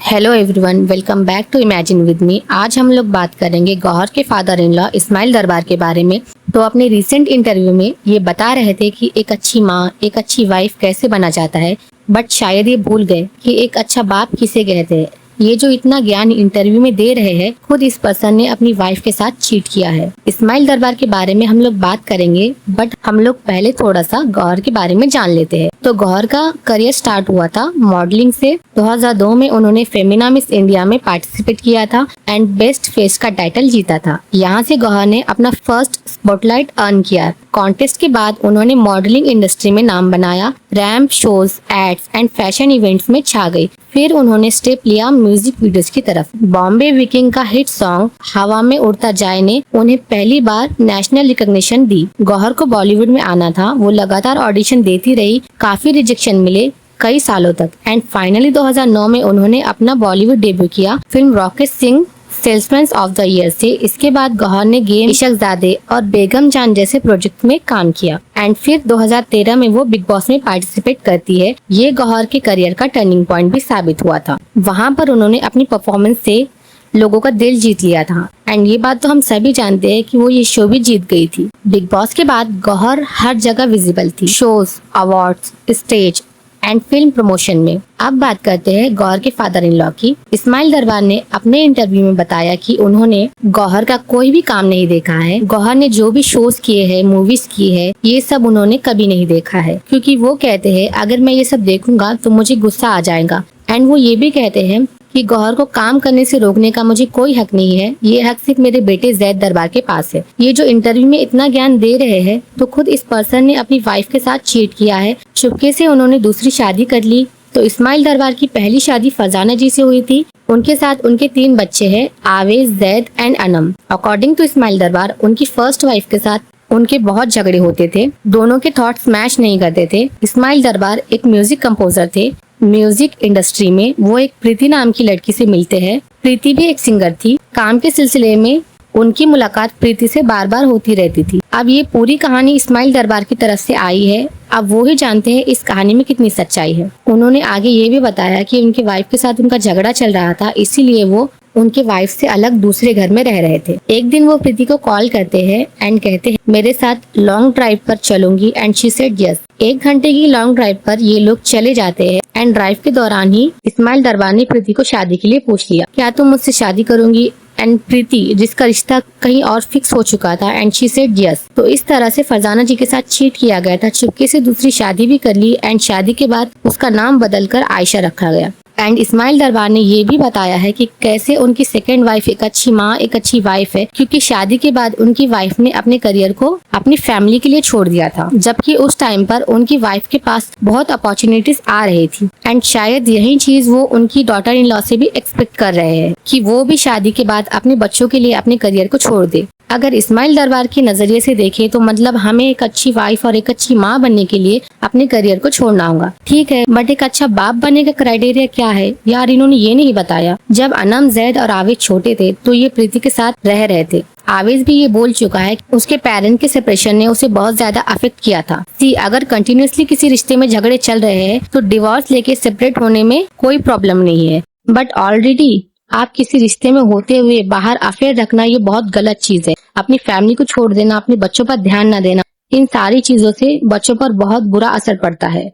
Hello everyone, welcome back to Imagine with me. आज हम लोग बात करेंगे गौहर के फादर इन लॉ इस्माइल दरबार के बारे में। तो अपने रिसेंट इंटरव्यू में ये बता रहे थे कि एक अच्छी माँ, एक अच्छी वाइफ कैसे बना जाता है, बट शायद ये भूल गए कि एक अच्छा बाप किसे कहते हैं। ये जो इतना ज्ञान इंटरव्यू में दे रहे हैं, खुद इस पर्सन ने अपनी वाइफ के साथ चीट किया है। इस्माइल दरबार के बारे में हम लोग बात करेंगे, बट हम लोग पहले थोड़ा सा गौहर के बारे में जान लेते हैं। तो गौहर का करियर स्टार्ट हुआ था मॉडलिंग से। 2002 में उन्होंने फेमिना मिस इंडिया में पार्टिसिपेट किया था एंड बेस्ट फेस का टाइटल जीता था। यहाँ से गौहर ने अपना फर्स्ट स्पॉटलाइट अर्न किया। कॉन्टेस्ट के बाद उन्होंने मॉडलिंग इंडस्ट्री में नाम बनाया, ramp shows, ads and fashion events में छा गई। फिर उन्होंने स्टेप लिया म्यूजिक वीडियोस की तरफ। बॉम्बे वीकिंग का हिट सॉन्ग हवा में उड़ता जाए ने उन्हें पहली बार नेशनल रिकॉग्निशन दी। गौहर को बॉलीवुड में आना था, वो लगातार ऑडिशन देती रही, काफी रिजेक्शन मिले कई सालों तक एंड फाइनली 2009 में उन्होंने अपना बॉलीवुड डेब्यू किया film rocket Singh salesman of the year से। इसके बाद गौहर ने गेम, इशकजादे और बेगम जान जैसे प्रोजेक्ट में काम किया एंड फिर 2013 में वो बिग बॉस में पार्टिसिपेट करती है। ये गौहर के करियर का टर्निंग पॉइंट भी साबित हुआ था। वहाँ पर उन्होंने अपनी परफॉर्मेंस से लोगों का दिल जीत लिया था एंड ये बात तो हम सभी जानते हैं कि वो ये शो भी जीत गई थी। बिग बॉस के बाद गौहर हर जगह विजिबल थी, shows, awards, stage and film promotion में। अब बात करते हैं गौहर के फादर इन लॉ की। इस्माइल दरबार ने अपने इंटरव्यू में बताया कि उन्होंने गौहर का कोई भी काम नहीं देखा है। गौहर ने जो भी शोज किए हैं, मूवीज की है, ये सब उन्होंने कभी नहीं देखा है, क्योंकि वो कहते हैं अगर मैं ये सब देखूंगा तो मुझे गुस्सा आ जाएगा। एंड वो ये भी कहते हैं कि गौहर को काम करने से रोकने का मुझे कोई हक नहीं है, ये हक सिर्फ मेरे बेटे जैद दरबार के पास है। ये जो इंटरव्यू में इतना ज्ञान दे रहे हैं, तो खुद इस पर्सन ने अपनी वाइफ के साथ चीट किया है। चुपके से उन्होंने दूसरी शादी कर ली। तो इस्माइल दरबार की पहली शादी फरजाना जी से हुई थी। उनके साथ उनके 3 बच्चे हैं, Awez, Zaid and Anam. According to Ismail Darbar, उनकी फर्स्ट वाइफ के साथ उनके बहुत झगड़े होते थे, दोनों के थॉट्स मैच नहीं करते थे। इस्माइल दरबार एक म्यूजिक कंपोजर थे। म्यूजिक इंडस्ट्री में वो एक प्रीति नाम की लड़की से मिलते हैं। प्रीति भी एक सिंगर थी। काम के सिलसिले में उनकी मुलाकात प्रीति से बार बार होती रहती थी। अब ये पूरी कहानी इस्माइल दरबार की तरफ से आई है। अब वो ही जानते हैं इस कहानी में कितनी सच्चाई है। उन्होंने आगे ये भी बताया कि उनकी वाइफ के साथ उनका झगड़ा चल रहा था, इसीलिए वो उनके वाइफ से अलग दूसरे घर में रह रहे थे। एक दिन वो प्रीति को कॉल करते हैं एंड कहते हैं मेरे साथ लॉन्ग ड्राइव पर चलूंगी एंड शी सेड यस। 1 घंटे की लॉन्ग ड्राइव पर ये लोग चले जाते हैं एंड ड्राइव के दौरान ही इस्माइल दरबार ने प्रीति को शादी के लिए पूछ लिया, क्या तुम मुझसे शादी करोगी? एंड प्रीति, जिसका रिश्ता कहीं और फिक्स हो चुका था, एंड शी सेड यस। तो इस तरह से फरजाना जी के साथ चीट किया गया था। चुपके से दूसरी शादी भी कर ली एंड शादी के बाद उसका नाम बदलकर आयशा रखा गया। एंड इस्माइल दरबार ने ये भी बताया है कि कैसे उनकी सेकेंड वाइफ एक अच्छी माँ, एक अच्छी वाइफ है, क्योंकि शादी के बाद उनकी वाइफ ने अपने करियर को अपनी फैमिली के लिए छोड़ दिया था, जबकि उस टाइम पर उनकी वाइफ के पास बहुत अपॉर्चुनिटीज आ रही थी एंड शायद यही चीज वो उनकी डॉटर इन लॉ से भी एक्सपेक्ट कर रहे हैं कि वो भी शादी के बाद अपने बच्चों के लिए अपने करियर को छोड़ दे। अगर इस्माइल दरबार के नजरिए से देखें तो मतलब हमें एक अच्छी वाइफ और एक अच्छी माँ बनने के लिए अपने करियर को छोड़ना होगा, ठीक है, बट एक अच्छा बाप बनने का क्राइटेरिया क्या है यार, इन्होंने ये नहीं बताया। जब अनम, जैद और आवेज छोटे थे तो ये प्रीति के साथ रह रहे थे। आवेज भी ये बोल चुका है कि उसके पेरेंट के सेपरेशन ने उसे बहुत ज्यादा अफेक्ट किया था। अगर कंटिन्यूअसली किसी रिश्ते में झगड़े चल रहे हैं तो डिवोर्स लेके सेपरेट होने में कोई प्रॉब्लम नहीं है, बट ऑलरेडी आप किसी रिश्ते में होते हुए बाहर अफेयर रखना ये बहुत गलत चीज है। अपनी फैमिली को छोड़ देना, अपने बच्चों पर ध्यान न देना, इन सारी चीजों से बच्चों पर बहुत बुरा असर पड़ता है।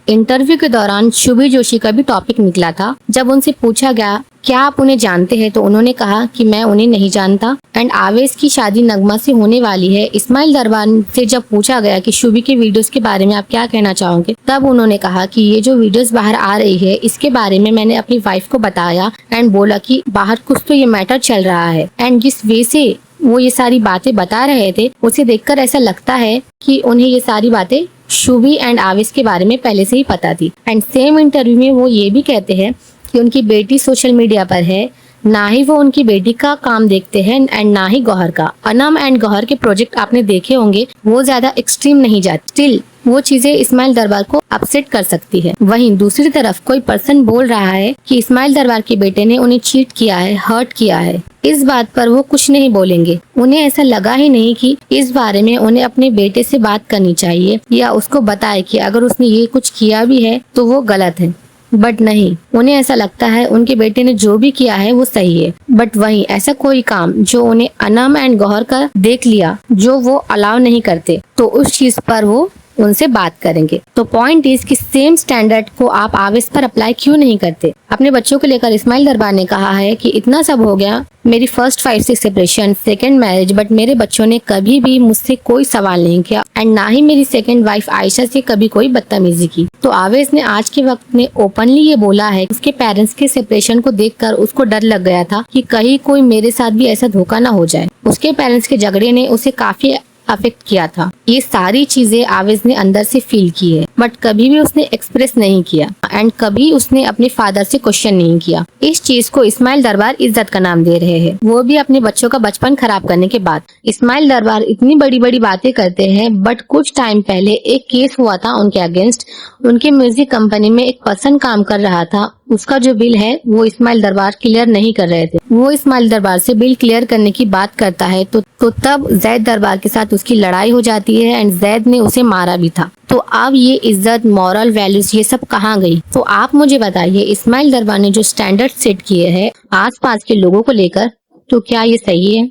इंटरव्यू के दौरान शुभी जोशी का भी टॉपिक निकला था। जब उनसे पूछा गया क्या आप उन्हें जानते हैं, तो उन्होंने कहा कि मैं उन्हें नहीं जानता। एंड आवेज की शादी नगमा से होने वाली है। इस्माइल दरबार से जब पूछा गया कि शुभी के वीडियोस के बारे में आप क्या कहना चाहोगे, तब उन्होंने कहा कि ये जो वीडियोस बाहर आ रही है इसके बारे में मैंने अपनी वाइफ को बताया एंड बोला कि बाहर कुछ तो ये मैटर चल रहा है। एंड जिस वे से वो ये सारी बातें बता रहे थे, उसे देखकर ऐसा लगता है कि उन्हें ये सारी बातें शुभी एंड आवेश के बारे में पहले से ही पता थी। एंड सेम इंटरव्यू में वो ये भी कहते हैं कि उनकी बेटी सोशल मीडिया पर है, ना ही वो उनकी बेटी का काम देखते हैं एंड ना ही गौहर का। अनम एंड गौहर के प्रोजेक्ट आपने देखे होंगे, वो ज्यादा एक्सट्रीम नहीं जाते, स्टिल वो चीजें इस्माइल दरबार को अपसेट कर सकती है। वहीं दूसरी तरफ कोई पर्सन बोल रहा है कि इस्माइल दरबार के बेटे ने उन्हें चीट किया है, हर्ट किया है। इस बात पर वो कुछ नहीं बोलेंगे। उन्हें ऐसा लगा ही नहीं कि इस बारे में उन्हें अपने बेटे से बात करनी चाहिए या उसको बताए कि अगर उसने ये कुछ किया भी है तो वो गलत है। बट नहीं, उन्हें ऐसा लगता है उनके बेटे ने जो भी किया है वो सही है। बट वहीं ऐसा कोई काम जो उन्हें अनम एंड गौहर का देख लिया जो वो अलाउ नहीं करते, तो उस चीज पर वो उनसे बात करेंगे। तो पॉइंट इज कि सेम स्टैंडर्ड को आप आवेश पर अप्लाई क्यों नहीं करते। अपने बच्चों को लेकर इस्माइल दरबार ने कहा है कि इतना सब हो गया, मेरी first 5-6 separation, second marriage, but मेरे बच्चों ने कभी भी मुझसे कोई सवाल नहीं किया एंड ना ही मेरी सेकंड वाइफ आयशा से कभी कोई बदतमीजी की। तो आवेश ने आज के वक्त में ओपनली ये बोला है, उसके पेरेंट्स के सेपरेशन को देखकर उसको डर लग गया था कि कहीं कोई मेरे साथ भी ऐसा धोखा ना हो जाए। उसके पेरेंट्स के झगड़े ने उसे काफी अफेक्ट किया था। ये सारी चीजें आवेश ने अंदर से फील की है, बट कभी भी उसने एक्सप्रेस नहीं किया एंड कभी उसने अपने फादर से क्वेश्चन नहीं किया। इस चीज को इस्माइल दरबार इज्जत का नाम दे रहे हैं, वो भी अपने बच्चों का बचपन खराब करने के बाद। इस्माइल दरबार इतनी बड़ी बड़ी बातें करते हैं, बट कुछ टाइम पहले एक केस हुआ था उनके अगेंस्ट। उनके म्यूजिक कंपनी में एक पर्सन काम कर रहा था, उसका जो बिल है वो इस्माइल दरबार क्लियर नहीं कर रहे थे। वो इस्माइल दरबार से बिल क्लियर करने की बात करता है तो तब जैद दरबार के साथ उसकी लड़ाई हो जाती है एंड जैद ने उसे मारा भी था। तो अब ये इज्जत, मॉरल वैल्यूज ये सब कहाँ गई। तो आप मुझे बताइए, इस्माइल दरबार ने जो स्टैंडर्ड सेट किए हैं आसपास के लोगों को लेकर, तो क्या ये सही है।